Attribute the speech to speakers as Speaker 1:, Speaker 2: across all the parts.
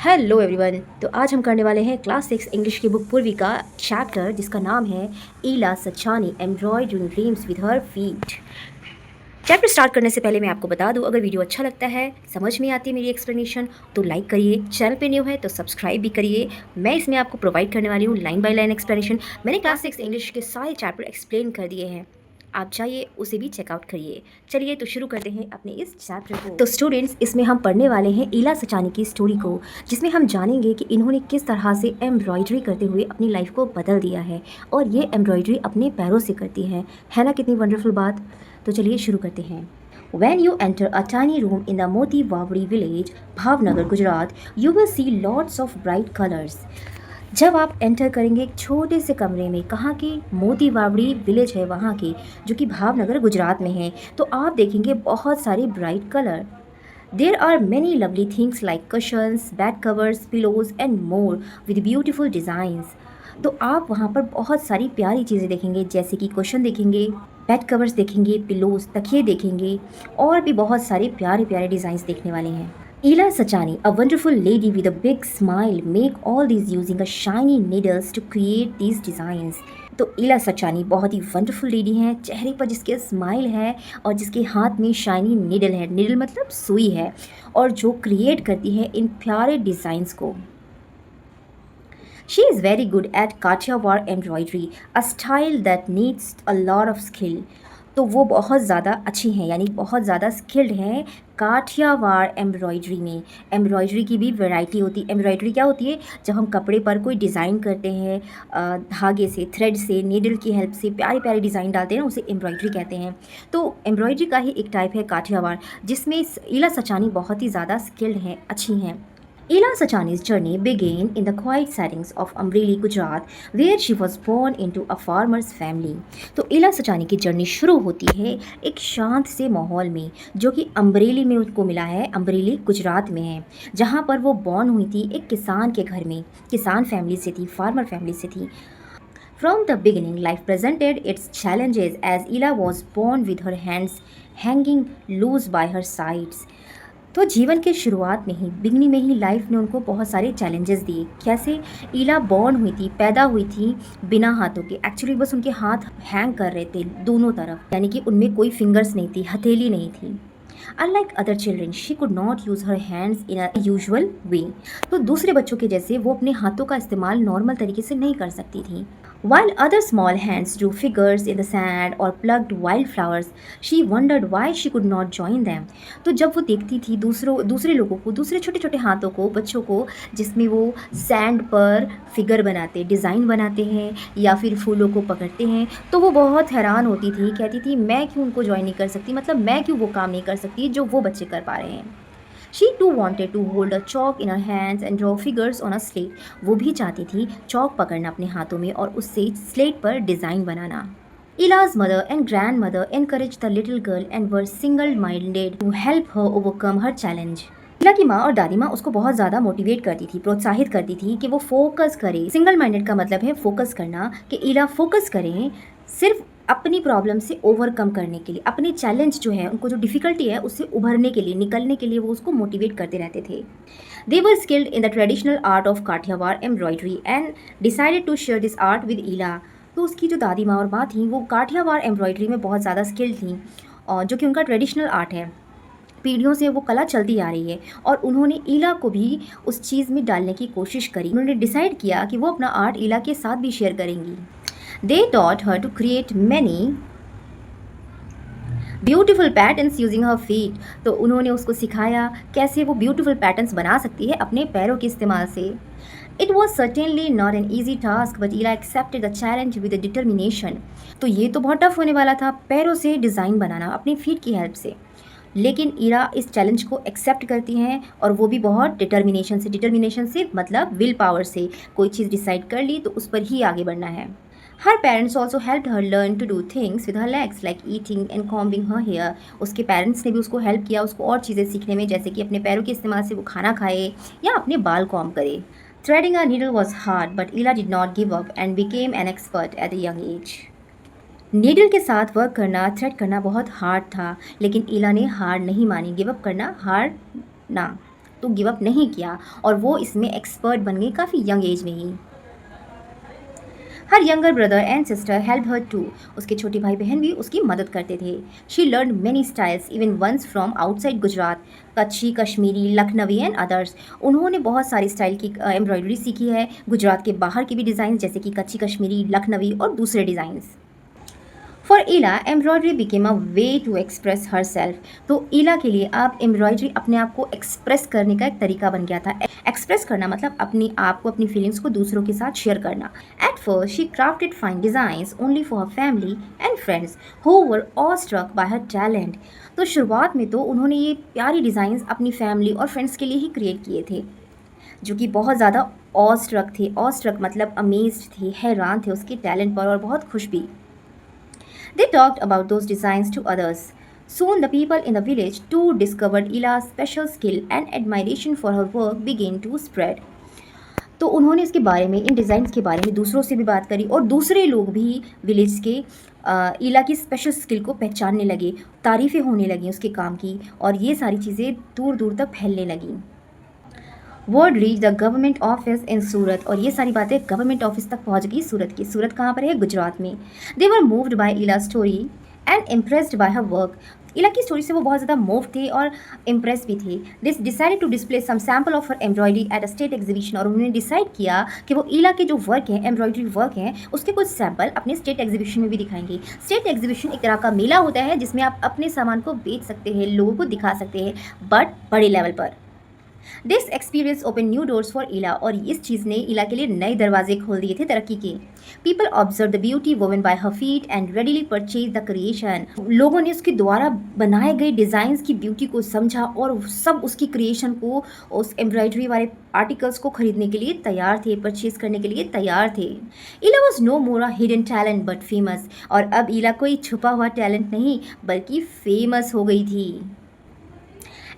Speaker 1: Hello everyone. तो आज हम करने वाले हैं क्लास 6 इंग्लिश की बुक पूर्वी का चैप्टर जिसका नाम है Ila Sachani embroidering dreams with her feet. Chapter start करने से पहले मैं आपको बता दूं, अगर वीडियो अच्छा लगता है, समझ में आती है मेरी एक्सप्लेनेशन, तो लाइक करिए। चैनल पे न्यू है तो सब्सक्राइब भी करिए। मैं इसमें आपको प्रोवाइड करने वाली हूँ लाइन बाय लाइन एक्सप्लेनेशन। मैंने क्लास 6 इंग्लिश के सारे चैप्टर एक्सप्लेन कर दिए हैं, आप चाहिए उसे भी चेकआउट करिए। चलिए तो शुरू करते हैं अपने इस चैप्टर को। तो स्टूडेंट्स, इसमें हम पढ़ने वाले हैं ईला सचानी की स्टोरी को, जिसमें हम जानेंगे कि इन्होंने किस तरह से एम्ब्रॉयडरी करते हुए अपनी लाइफ को बदल दिया है, और ये एम्ब्रॉयडरी अपने पैरों से करती है ना। कितनी वंडरफुल बात। तो चलिए शुरू करते हैं। When you enter a tiny room in the Moti Wawri village, Bhavnagar, Gujarat, you will see lots of bright colors. जब आप एंटर करेंगे एक छोटे से कमरे में, कहाँ के, मोती वावड़ी विलेज है वहाँ के, जो कि भावनगर गुजरात में है, तो आप देखेंगे बहुत सारे bright colour. There are many lovely things like cushions, bed covers, pillows and more with beautiful designs. तो आप वहाँ पर बहुत सारी प्यारी चीज़ें देखेंगे, जैसे कि क्वेश्चन देखेंगे, बेड कवर्स देखेंगे, पिलोज, तकिए देखेंगे, और भी बहुत सारे प्यारे प्यारे डिज़ाइंस देखने वाले हैं। Ela Sachani, a wonderful lady with a big smile, make all these using a shiny needles to create these designs. तो ईला सचानी बहुत ही वंडरफुल लेडी हैं, चेहरे पर जिसके स्माइल है और जिसके हाथ में शाइनी निडल है। निडल मतलब सुई है, और जो क्रिएट करती है इन प्यारे डिज़ाइंस को। She is very good at Kathiawar embroidery, a style that needs a lot of skill. तो वो बहुत ज़्यादा अच्छी हैं, यानी बहुत ज़्यादा स्किल्ड हैं काठियावाड़ एम्ब्रॉयडरी में। एम्ब्रॉयडरी की भी वैरायटी होती है। एम्ब्रॉयडरी क्या होती है? जब हम कपड़े पर कोई डिज़ाइन करते हैं, धागे से, थ्रेड से, नीडल की हेल्प से प्यारे प्यारे डिज़ाइन डालते हैं ना, उसे एम्ब्रॉयडरी कहते हैं। तो एम्ब्रॉयडरी का ही एक टाइप है काठियावाड़, जिसमें ईला सचानी बहुत ही ज़्यादा स्किल्ड हैं, अच्छी हैं। Ela Sachani's journey began in the quiet settings of Amreli, Gujarat, where she was born into a farmer's family. तो ईला सचानी की जर्नी शुरू होती है एक शांत से माहौल में, जो कि अमरेली में उनको मिला है। अमरेली गुजरात में है, जहाँ पर वो बॉर्न हुई थी एक किसान के घर में। किसान फैमिली से थी, फार्मर फैमिली से थी। From the beginning, life presented its challenges as Ela was born with her hands hanging loose by her sides. तो जीवन के शुरुआत में ही, बिगनिंग में ही लाइफ ने उनको बहुत सारे चैलेंजेस दिए। कैसे? ईला बॉर्न हुई थी, पैदा हुई थी बिना हाथों के। एक्चुअली बस उनके हाथ हैंग कर रहे थे दोनों तरफ, यानी कि उनमें कोई फिंगर्स नहीं थी, हथेली नहीं थी। Unlike other children, she could not use her hands in a usual way. तो दूसरे बच्चों के जैसे वो अपने हाथों का इस्तेमाल नॉर्मल तरीके से नहीं कर सकती थी। While other small hands drew figures in the sand or plucked wildflowers, she wondered why she could not join them. तो जब वो देखती थी दूसरे लोगों को, दूसरे छोटे छोटे हाथों को, बच्चों को, जिसमें वो सैंड पर फिगर बनाते, डिज़ाइन बनाते हैं या फिर फूलों को पकड़ते हैं, तो वो बहुत हैरान होती थी। कहती थी मैं क्यों उनको ज्वाइन नहीं कर सकती, मतलब मैं क्यों वो काम नहीं कर सकती जो वो बच्चे कर पा रहे हैं। She too wanted to hold a chalk in her hands and draw figures on a slate. वो भी चाहती थी चौक पकड़ना अपने हाथों में और उससे स्लेट पर design banana. Ela's mother and grandmother encouraged the little girl and were single-minded to help her overcome her challenge. इला की माँ और दादी माँ उसको बहुत ज़्यादा मोटिवेट करती थी, प्रोत्साहित करती थी कि वो फोकस करे। सिंगल माइंडेड का मतलब है फोकस करना, कि इला फोकस करें सिर्फ अपनी प्रॉब्लम से ओवरकम करने के लिए, अपने चैलेंज जो है, उनको जो डिफ़िकल्टी है उससे उभरने के लिए, निकलने के लिए वो उसको मोटिवेट करते रहते थे। They were skilled in the traditional art of Kathiawar embroidery and decided to share this art with Ila. तो उसकी जो दादी माँ और माँ थी वो काठियावाड़ एम्ब्रॉयडरी में बहुत ज़्यादा स्किल्ड थी, और जो कि उनका ट्रेडिशनल आर्ट है, पीढ़ियों से वो कला चलती आ रही है, और उन्होंने ईला को भी उस चीज़ में डालने की कोशिश करी। उन्होंने डिसाइड किया कि वो अपना आर्ट ईला के साथ भी शेयर करेंगी। They taught her to create many beautiful patterns using her feet. तो उन्होंने उसको सिखाया कैसे वो beautiful patterns बना सकती है अपने पैरों के इस्तेमाल से। It was certainly not an easy task, but Ela accepted the challenge with a determination. तो ये तो बहुत टफ होने वाला था, पैरों से डिज़ाइन बनाना अपनी फीट की हेल्प से, लेकिन ईरा इस चैलेंज को एक्सेप्ट करती हैं, और वो भी बहुत डिटर्मिनेशन से मतलब विल पावर से। कोई चीज़ डिसाइड कर ली तो उस पर ही आगे बढ़ना है। Her parents also helped her learn to do things with her legs like eating and combing her hair. उसके पेरेंट्स ने भी उसको हेल्प किया उसको और चीज़ें सीखने में, जैसे कि अपने पैरों के इस्तेमाल से वो खाना खाए या अपने बाल कॉम्ब करे। Threading a needle was hard, but Ela did not give up and became an expert at a young age. Needle के साथ वर्क करना, थ्रेड करना बहुत हार्ड था, लेकिन ईला ने हार नहीं मानी, गिव अप करना हार ना। तो गिव अप नहीं किया और वो इसमें एक्सपर्ट बन गई काफ़ी यंग एज में ही। Her younger brother and sister help her too, उसके छोटे भाई बहन भी उसकी मदद करते थे। She learn many styles even ones from outside Gujarat, Kutchi, Kashmiri, Lucknowi and others. उन्होंने बहुत सारी स्टाइल की एम्ब्रॉयडरी सीखी है, गुजरात के बाहर के भी डिज़ाइन जैसे कि कच्छी, कश्मीरी, लखनवी और दूसरे designs. For Ila embroidery became a way to express her self. तो ईला के लिए अब एम्ब्रॉयडरी अपने आप को एक्सप्रेस करने का एक तरीका बन गया था। एक्सप्रेस करना मतलब अपनी आप को, अपनी फीलिंग्स को दूसरों के साथ शेयर करना। At first she crafted fine designs only for her family and friends who were awestruck by her talent. तो शुरुआत में तो उन्होंने ये प्यारी डिज़ाइंस अपनी फैमिली और फ्रेंड्स के लिए ही क्रिएट किए थे, जो कि बहुत ज़्यादा ऑ स्ट्रक थे। ऑ स्ट्रक मतलब अमेज्ड थे, हैरान थे उसके टैलेंट पर और बहुत खुश भी। They talked about those designs to others. Soon the people in the village too discovered Ila's special skill and admiration for her work began to spread. तो उन्होंने इसके बारे में, इन डिज़ाइंस के बारे में दूसरों से भी बात करी और दूसरे लोग भी विलेज के ईला की स्पेशल स्किल को पहचानने लगे, तारीफ़ें होने लगी उसके काम की और ये सारी चीज़ें दूर दूर तक फैलने लगीं। Word reach the government office in Surat, और ये सारी बातें गवर्नमेंट ऑफिस तक पहुंच गई सूरत की। सूरत कहाँ पर है? गुजरात में। They were moved by Ila story and impressed by her work. Ila की स्टोरी से वो बहुत ज़्यादा मूव थे और इम्प्रेस भी थे। This decided to display some sample of her embroidery at a state exhibition, और उन्होंने डिसाइड किया कि वो ईला के जो वर्क हैं, एम्ब्रॉयडरी वर्क हैं, उसके कुछ सैम्पल अपने स्टेट एग्जीबिशन में भी दिखाएंगे। स्टेट एग्जीबिशन एक तरह का मेला होता है जिसमें आप अपने सामान को बेच सकते हैं, लोगों को दिखा सकते हैं, बट बड़े लेवल पर। This experience open new doors for Ila, और इस चीज़ ने ईला के लिए नए दरवाजे खोल दिए थे तरक्की के। People observe the beauty woven bye her feet and readily purchase the creation. लोगों ने उसके द्वारा बनाए गए डिज़ाइंस की ब्यूटी को समझा और सब उसकी क्रिएशन को, उस एम्ब्रॉयडरी वाले आर्टिकल्स को खरीदने के लिए तैयार थे, परचेज करने के लिए तैयार थे। Ila was no more a hidden talent but famous, और अब ईला कोई छुपा हुआ टैलेंट नहीं बल्कि फेमस हो गई थी।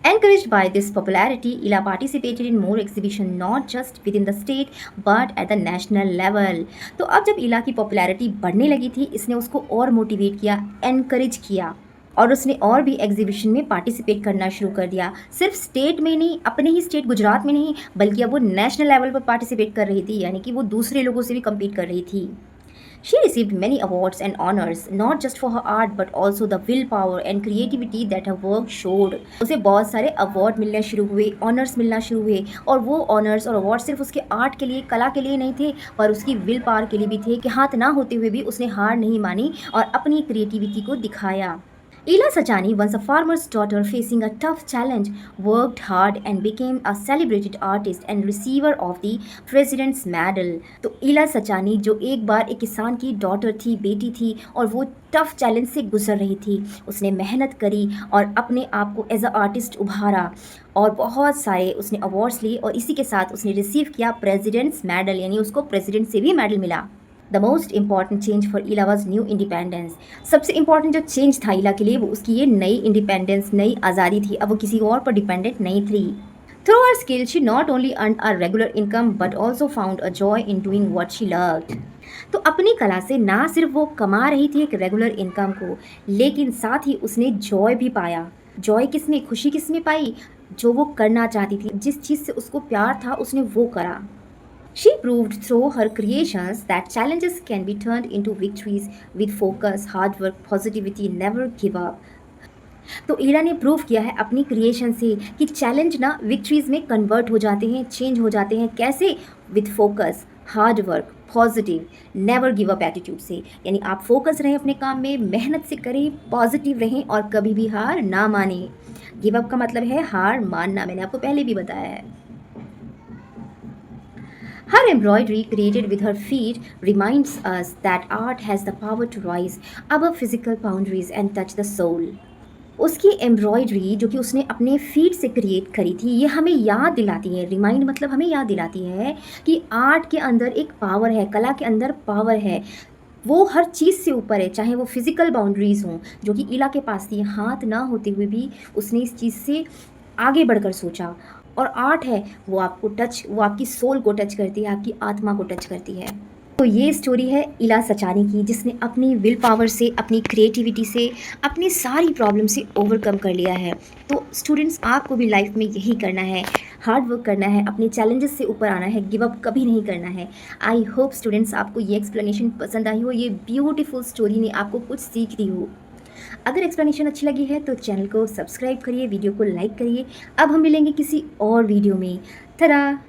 Speaker 1: Encouraged by this popularity, Ila participated in more exhibition not just within the state but at the national level. तो अब जब ईला की पॉपुलैरिटी बढ़ने लगी थी, इसने उसको और मोटिवेट किया, एनकरेज किया, और उसने और भी एग्जीबिशन में पार्टिसिपेट करना शुरू कर दिया। सिर्फ स्टेट में नहीं, अपने ही स्टेट गुजरात में नहीं, बल्कि अब वो नेशनल लेवल पर पार्टिसिपेट कर रही थी, यानी कि वो दूसरे लोगों से भी कम्पीट कर रही थी। She received many awards and honors, not just for her art but also the willpower and creativity that her work showed. उसे बहुत सारे अवार्ड मिलने शुरू हुए, ऑनर्स मिलना शुरू हुए, और वो ऑनर्स और अवार्ड सिर्फ उसके आर्ट के लिए, कला के लिए नहीं थे, पर उसकी विल पावर के लिए भी थे कि हाथ ना होते हुए भी उसने हार नहीं मानी और अपनी क्रिएटिविटी को दिखाया। Ila Sachani, once a farmer's daughter facing a tough challenge, worked hard and became a celebrated artist and receiver of the President's Medal. तो ईला सचानी जो एक बार एक किसान की डॉटर थी, बेटी थी, और वो टफ चैलेंज से गुजर रही थी, उसने मेहनत करी और अपने आप को एज अ आर्टिस्ट उभारा और बहुत सारे उसने अवार्ड्स लिए, और इसी के साथ उसने रिसीव किया प्रेसिडेंट्स मेडल, यानी उसको प्रेसिडेंट से भी मेडल मिला। The most important change for Ila was new independence. सबसे इंपॉर्टेंट जो चेंज था ईला के लिए वो उसकी ये नई इंडिपेंडेंस, नई आज़ादी थी। अब वो किसी और पर डिपेंडेंट नहीं थी। Through her skill she not only earn a regular income but also found a joy in doing what she loved. तो अपनी कला से ना सिर्फ वो कमा रही थी एक रेगुलर इनकम को, लेकिन साथ ही उसने जॉय भी पाया। जॉय किसमें, खुशी किसमें पाई? जो वो करना चाहती थी, जिस चीज़ से उसको प्यार था, उसने वो करा। She proved through her creations that challenges can be turned into victories with focus, hard work, positivity, never give up. तो ईला ने प्रूव किया है अपनी क्रिएशन से कि चैलेंज ना विक्ट्रीज में कन्वर्ट हो जाते हैं, चेंज हो जाते हैं। कैसे? With focus, hard work, positive, never give up attitude से। यानी आप फोकस रहें अपने काम में, मेहनत से करें, पॉजिटिव रहें और कभी भी हार ना मानें। गिव अप का मतलब है हार मानना, मैंने आपको पहले भी बताया है। Her embroidery, created with her feet, reminds us that art has the power to rise above physical boundaries and touch the soul. उसकी एम्ब्रॉयडरी जो कि उसने अपने फीट से क्रिएट करी थी, ये हमें याद दिलाती है, रिमाइंड मतलब हमें याद दिलाती है कि आर्ट के अंदर एक पावर है, कला के अंदर पावर है। वो हर चीज़ से ऊपर है, चाहे वो फिज़िकल बाउंड्रीज़ हों जो कि ईला के पास थी। हाथ ना होते हुए भी उसने इस चीज़ से आगे बढ़कर सोचा, और आर्ट है वो आपको टच, वो आपकी सोल को टच करती है, आपकी आत्मा को टच करती है। तो ये स्टोरी है इला सचानी की, जिसने अपनी विल पावर से, अपनी क्रिएटिविटी से, अपनी सारी प्रॉब्लम से ओवरकम कर लिया है। तो स्टूडेंट्स, आपको भी लाइफ में यही करना है, हार्ड वर्क करना है, अपने चैलेंजेस से ऊपर आना है, गिव अप कभी नहीं करना है। आई होप स्टूडेंट्स आपको ये एक्सप्लेनेशन पसंद आई हो, ये ब्यूटीफुल स्टोरी ने आपको कुछ सीख दी हो। अगर एक्सप्लेनेशन अच्छी लगी है तो चैनल को सब्सक्राइब करिए, वीडियो को लाइक करिए। अब हम मिलेंगे किसी और वीडियो में। थरा।